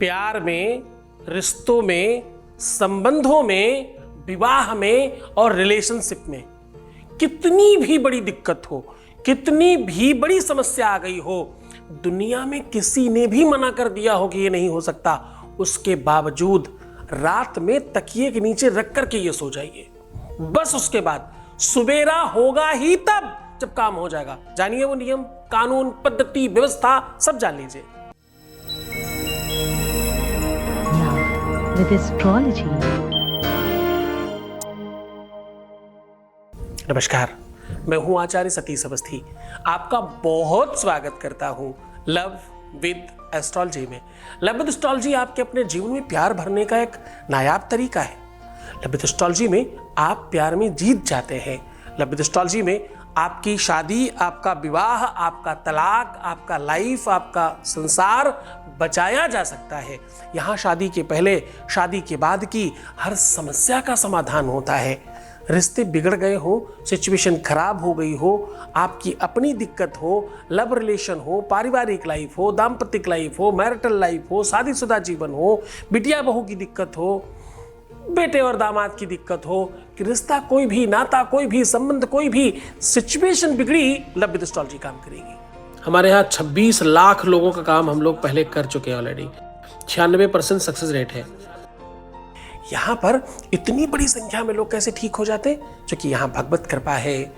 प्यार में, रिश्तों में, संबंधों में, विवाह में और रिलेशनशिप में कितनी भी बड़ी दिक्कत हो, कितनी भी बड़ी समस्या आ गई हो, दुनिया में किसी ने भी मना कर दिया हो कि ये नहीं हो सकता, उसके बावजूद रात में तकिए के नीचे रख करके ये सो जाइए। बस उसके बाद सुबेरा होगा ही तब जब काम हो जाएगा। जानिए वो नियम, कानून, पद्धति, व्यवस्था सब जान लीजिए। With astrology. नमस्कार, मैं हूं आचार्य सतीश अवस्थी। आपका बहुत स्वागत करता हूं लव विद एस्ट्रोलॉजी में। लव विद एस्ट्रोलॉजी आपके अपने जीवन में प्यार भरने का एक नायाब तरीका है। लव विद एस्ट्रोलॉजी में आप प्यार में जीत जाते हैं। लव विद एस्ट्रोलॉजी में आपकी शादी, आपका विवाह, आपका तलाक, आपका लाइफ, आपका संसार बचाया जा सकता है। यहाँ शादी के पहले, शादी के बाद की हर समस्या का समाधान होता है। रिश्ते बिगड़ गए हो, सिचुएशन खराब हो गई हो, आपकी अपनी दिक्कत हो, लव रिलेशन हो, पारिवारिक लाइफ हो, दाम्पत्य लाइफ हो, मैरिटल लाइफ हो, शादीशुदा जीवन हो, बिटिया बहू की दिक्कत हो, बेटे और दामाद की दिक्कत हो, कि रिश्ता कोई भी, नाता कोई भी, संबंध कोई भी, सिचुएशन बिगड़ी, लव विद एस्ट्रोलॉजी काम करेगी। हमारे यहाँ 26 लाख लोगों का काम हम लोग पहले कर चुके हैं ऑलरेडी। 96% सक्सेस रेट है। यहाँ पर इतनी बड़ी संख्या में लोग कैसे ठीक हो जाते? क्योंकि यहाँ भगवत कृपा है,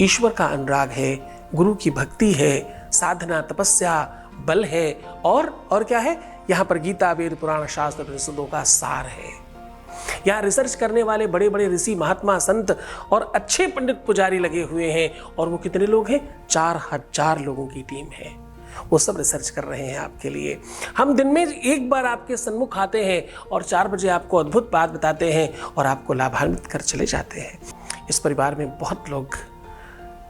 ईश्वर का अनुराग है, गुरु की भक्ति है, साधना, तपस्या, बल है और क्या है? यहाँ पर गीता, वेद, पुराण, शास्त्र, उपनिषदों का सार है। यहाँ रिसर्च करने वाले बड़े बड़े ऋषि, महात्मा, संत और अच्छे पंडित पुजारी लगे हुए हैं। और वो कितने लोग हैं? 4000 लोगों की टीम है। वो सब रिसर्च कर रहे हैं आपके लिए। हम दिन में एक बार आपके सन्मुख आते हैं और 4 बजे आपको अद्भुत बात बताते हैं और आपको लाभान्वित कर चले जाते हैं। इस परिवार में बहुत लोग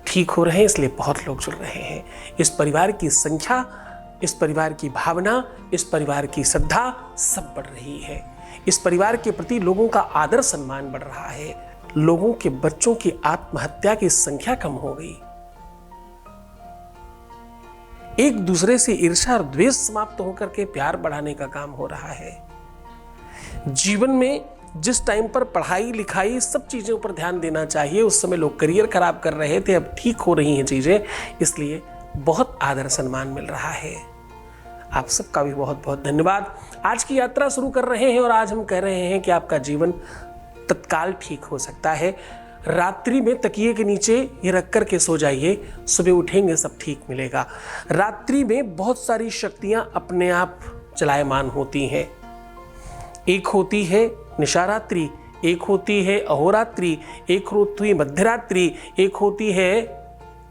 ठीक हो रहे हैं, इसलिए बहुत लोग जुड़ रहे हैं। इस परिवार की संख्या, इस परिवार की भावना, इस परिवार की श्रद्धा सब बढ़ रही है। इस परिवार के प्रति लोगों का आदर सम्मान बढ़ रहा है। लोगों के बच्चों की आत्महत्या की संख्या कम हो गई। एक दूसरे से ईर्ष्या और द्वेष समाप्त होकर के प्यार बढ़ाने का काम हो रहा है। जीवन में जिस टाइम पर पढ़ाई लिखाई सब चीजों पर ध्यान देना चाहिए, उस समय लोग करियर खराब कर रहे थे, अब ठीक हो रही हैं चीजें, इसलिए बहुत आदर सम्मान मिल रहा है। आप सबका भी बहुत बहुत धन्यवाद। आज की यात्रा शुरू कर रहे हैं और आज हम कह रहे हैं कि आपका जीवन तत्काल ठीक हो सकता है। रात्रि में तकिए के नीचे ये रख कर के सो जाइए, सुबह उठेंगे सब ठीक मिलेगा। रात्रि में बहुत सारी शक्तियां अपने आप चलायमान होती हैं। एक होती है निशारात्रि, एक होती है अहोरात्रि, एक होती है मध्यरात्रि, एक होती है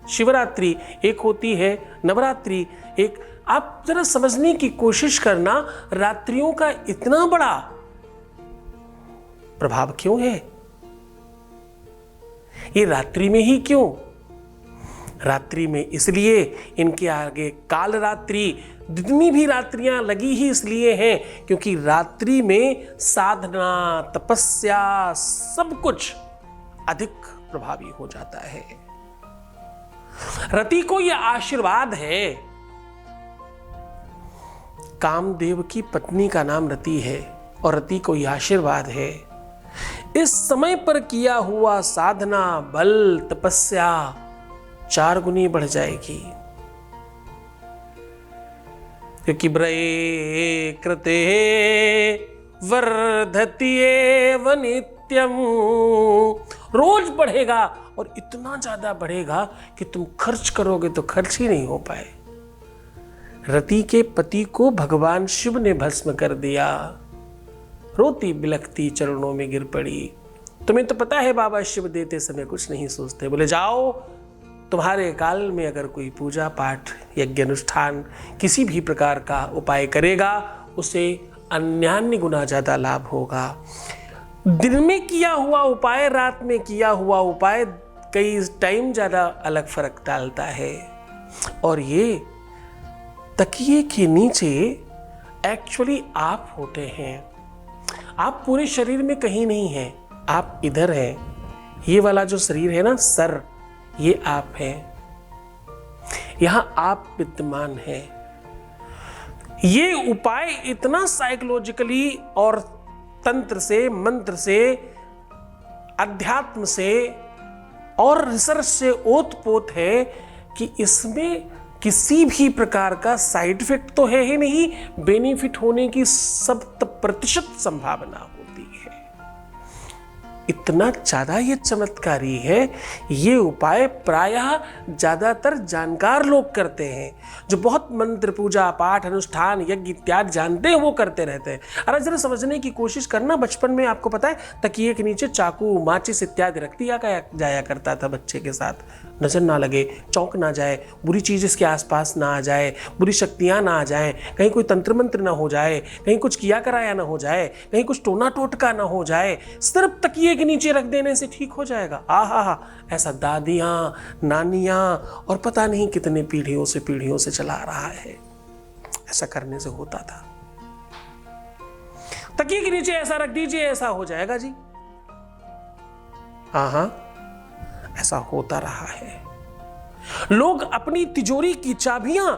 शिवरात्रि, एक होती है नवरात्रि। एक आप जरा समझने की कोशिश करना, रात्रियों का इतना बड़ा प्रभाव क्यों है? ये रात्रि में ही क्यों? रात्रि में इसलिए, इनके आगे काल रात्रि, जितनी भी रात्रियां लगी ही इसलिए हैं क्योंकि रात्रि में साधना, तपस्या सब कुछ अधिक प्रभावी हो जाता है। रति को यह आशीर्वाद है। कामदेव की पत्नी का नाम रति है और रति को यह आशीर्वाद है। इस समय पर किया हुआ साधना, बल, तपस्या 4 गुनी बढ़ जाएगी। क्योंकि ब्रये कृते वर्धति एव नित्यम, रोज बढ़ेगा और इतना ज्यादा बढ़ेगा कि तुम खर्च करोगे तो खर्च ही नहीं हो पाए। रति के पति को भगवान शिव ने भस्म कर दिया। रोती बिलखती चरणों में गिर पड़ी। तुम्हें तो पता है बाबा शिव देते समय कुछ नहीं सोचते। बोले जाओ, तुम्हारे काल में अगर कोई पूजा पाठ, यज्ञ अनुष्ठान, किसी भी प्रकार का उपाय करेगा, उसे अन्यान्य गुना ज्यादा लाभ होगा। दिन में किया हुआ उपाय, रात में किया हुआ उपाय कई टाइम ज्यादा अलग फर्क डालता है। और ये तकिए के नीचे एक्चुअली आप होते हैं। आप पूरे शरीर में कहीं नहीं हैं, आप इधर हैं। ये वाला जो शरीर है ना, सर, ये आप हैं। यहां आप विद्यमान हैं। ये उपाय इतना साइकोलॉजिकली और तंत्र से, मंत्र से, अध्यात्म से और रिसर्च से ओतपोत है कि इसमें किसी भी प्रकार का साइड इफेक्ट तो है ही नहीं, बेनिफिट होने की 70% संभावना होती है। इतना ज्यादा ये चमत्कारी है। ये उपाय प्रायः ज्यादातर जानकार लोग करते हैं, जो बहुत मंत्र, पूजा पाठ, अनुष्ठान, यज्ञ इत्यादि जानते हैं, वो करते रहते हैं। अरे जरा समझने की कोशिश करना, बचपन में आपको पता है तकिए के नीचे चाकू, माचिस इत्यादि रख दिया जाया करता था बच्चे के साथ, नजर ना लगे, चौंक ना जाए, बुरी चीज इसके आसपास ना आ जाए, बुरी शक्तियां ना आ जाए, कहीं कोई तंत्र मंत्र ना हो जाए, कहीं कुछ किया कराया ना हो जाए, कहीं कुछ टोना टोटका ना हो जाए, सिर्फ तकिए के नीचे रख देने से ठीक हो जाएगा। आहा, ऐसा दादियां, नानियां और पता नहीं कितने पीढ़ियों से चला रहा है। ऐसा करने से होता था। तकिए के नीचे ऐसा रख दीजिए, ऐसा हो जाएगा जी। हाँ, ऐसा होता रहा है। लोग अपनी तिजोरी की चाबियां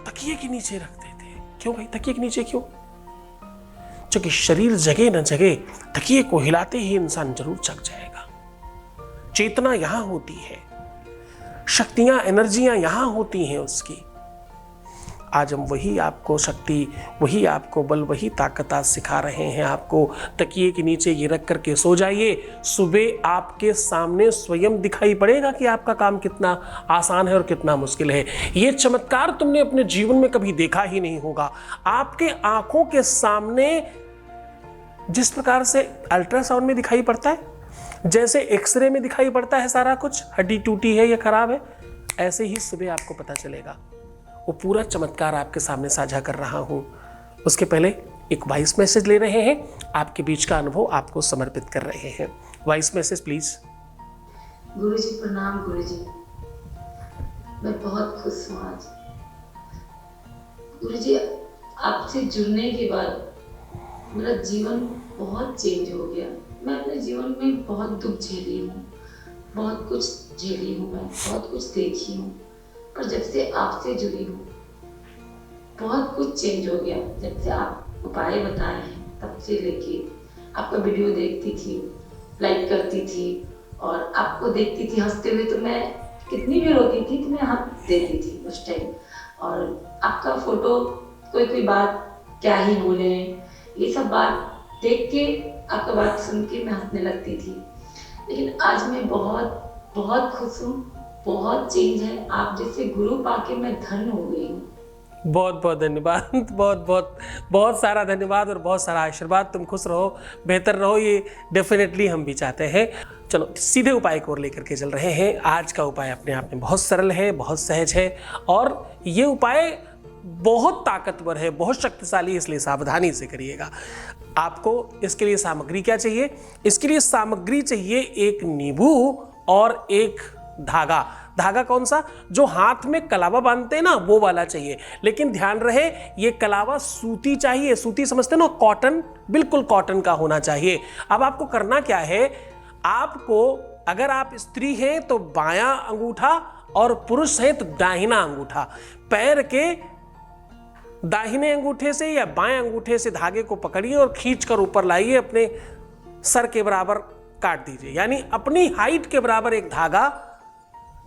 तकिए के नीचे रखते थे। क्यों भाई, तकिए के नीचे क्यों? क्योंकि शरीर जगे न जगे, तकिए को हिलाते ही इंसान जरूर जग जाएगा। चेतना यहां होती है, शक्तियां, एनर्जियां यहां होती हैं उसकी। आज हम वही आपको शक्ति, वही आपको बल, वही ताकत आज सिखा रहे हैं आपको। तकिए के नीचे ये रख करके सो जाइए, सुबह आपके सामने स्वयं दिखाई पड़ेगा कि आपका काम कितना आसान है और कितना मुश्किल है। ये चमत्कार तुमने अपने जीवन में कभी देखा ही नहीं होगा। आपके आंखों के सामने जिस प्रकार से अल्ट्रासाउंड में दिखाई पड़ता है, जैसे एक्सरे में दिखाई पड़ता है सारा कुछ, हड्डी टूटी है या खराब है, ऐसे ही सुबह आपको पता चलेगा। वो पूरा चमत्कार आपके सामने साझा कर रहा हूं। उसके पहले एक वॉइस मैसेज ले रहे हैं, आपके बीच का अनुभव आपको समर्पित कर रहे हैं। Voice message please. गुरुजी प्रणाम। गुरुजी, मैं बहुत खुश हूँ आज। गुरुजी, आपसे जुड़ने के बाद मेरा जीवन बहुत चेंज हो गया। मैं अपने जीवन में बहुत दुख झेली हूँ, बहुत कुछ झेली हूँ, मैं बहुत कुछ देखी हूँ, पर जब से आपसे जुड़ी हूँ बहुत कुछ चेंज हो गया। जब से आप उपाय बताए हैं तब से लेके आपका वीडियो देखती थी, लाइक करती थी और आपको देखती थी हंसते हुए, तो मैं कितनी भी रोती थी तो मैं हंस देती थी उस टाइम। और आपका फोटो, कोई कोई बात क्या ही बोले, ये सब बात देख के, आपका बात सुन के मैं हंसने लगती थी। लेकिन आज मैं बहुत बहुत खुश हूँ, बहुत चेंज है। आप जैसे गुरु पाके मैं धन्य हो गई हूँ। बहुत बहुत धन्यवाद, बहुत सारा धन्यवाद और बहुत सारा आशीर्वाद। तुम खुश रहो, बेहतर रहो, ये डेफिनेटली हम भी चाहते हैं। चलो सीधे उपाय को लेकर के चल रहे हैं। आज का उपाय अपने आप में बहुत सरल है, बहुत सहज है और ये उपाय बहुत ताकतवर है, बहुत शक्तिशाली, इसलिए सावधानी से करिएगा। आपको इसके लिए सामग्री क्या चाहिए? इसके लिए सामग्री चाहिए एक नींबू और एक धागा। धागा कौन सा? जो हाथ में कलावा बांधते हैं ना, वो वाला चाहिए। लेकिन ध्यान रहे, ये कलावा सूती चाहिए। सूती समझते हैं ना, कॉटन, बिल्कुल कॉटन का होना चाहिए। अब आपको करना क्या है, आपको, अगर आप स्त्री हैं तो बायां अंगूठा और पुरुष हैं तो दाहिना अंगूठा, पैर के दाहिने अंगूठे से या बाएं अंगूठे से धागे को पकड़िए और खींचकर ऊपर लाइए, अपने सर के बराबर काट दीजिए। यानी अपनी हाइट के बराबर एक धागा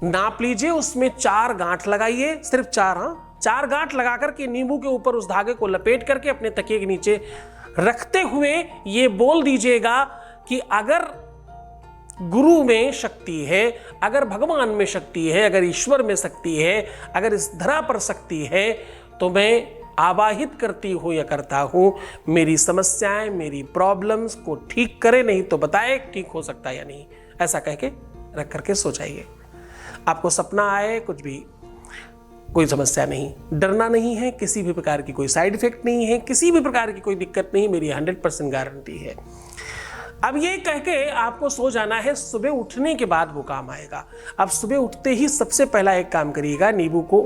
नाप लीजिए, उसमें 4 गांठ लगाइए, सिर्फ 4। हाँ, 4 गांठ लगा करके नींबू के ऊपर उस धागे को लपेट करके अपने तकिए के नीचे रखते हुए ये बोल दीजिएगा कि अगर गुरु में शक्ति है, अगर भगवान में शक्ति है, अगर ईश्वर में शक्ति है, अगर इस धरा पर शक्ति है, तो मैं आवाहित करती हूँ या करता हूँ, मेरी समस्याएं, मेरी प्रॉब्लम्स को ठीक करे, नहीं तो बताए ठीक हो सकता है या नहीं। ऐसा कह के रख करके सो जाइए। आपको सपना आए, कुछ भी, कोई समस्या नहीं, डरना नहीं है, किसी भी प्रकार की कोई साइड इफेक्ट नहीं है, किसी भी प्रकार की कोई दिक्कत नहीं, मेरी 100% गारंटी है। अब ये कह के आपको सो जाना है, सुबह उठने के बाद वो काम आएगा। अब सुबह उठते ही सबसे पहला एक काम करिएगा, नींबू को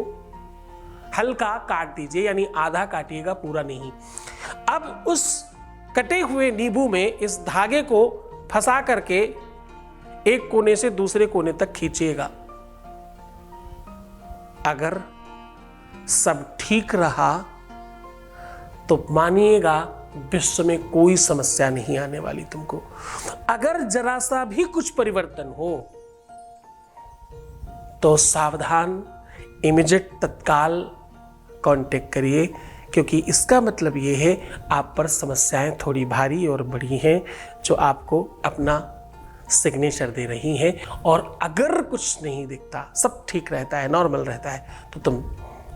हल्का काट दीजिए, यानी आधा काटिएगा, पूरा नहीं। अब उस कटे हुए नींबू में इस धागे को फंसा करके एक कोने से दूसरे कोने तक खींचिएगा। अगर सब ठीक रहा तो मानिएगा विश्व में कोई समस्या नहीं आने वाली तुमको। अगर जरा सा भी कुछ परिवर्तन हो तो सावधान, इमीडिएट, तत्काल कांटेक्ट करिए, क्योंकि इसका मतलब ये है आप पर समस्याएं थोड़ी भारी और बड़ी हैं जो आपको अपना सिग्नेचर दे रही हैं। और अगर कुछ नहीं दिखता, सब ठीक रहता है, नॉर्मल रहता है, तो तुम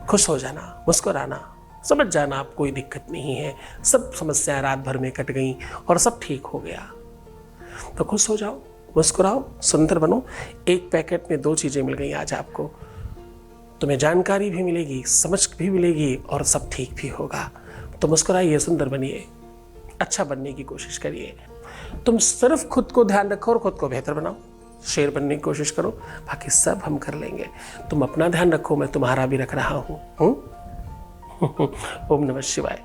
खुश हो जाना, मुस्कुराना, समझ जाना आप कोई दिक्कत नहीं है, सब समस्याएं रात भर में कट गई और सब ठीक हो गया। तो खुश हो जाओ, मुस्कुराओ, सुंदर बनो। एक पैकेट में 2 चीज़ें मिल गई आज आपको, तुम्हें जानकारी भी मिलेगी, समझ भी मिलेगी और सब ठीक भी होगा। तो मुस्कुराइए, सुंदर बनिए, अच्छा बनने की कोशिश करिए। तुम सिर्फ खुद को ध्यान रखो और खुद को बेहतर बनाओ, शेर बनने की कोशिश करो, बाकी सब हम कर लेंगे। तुम अपना ध्यान रखो, मैं तुम्हारा भी रख रहा हूँ। ओम नमः शिवाय।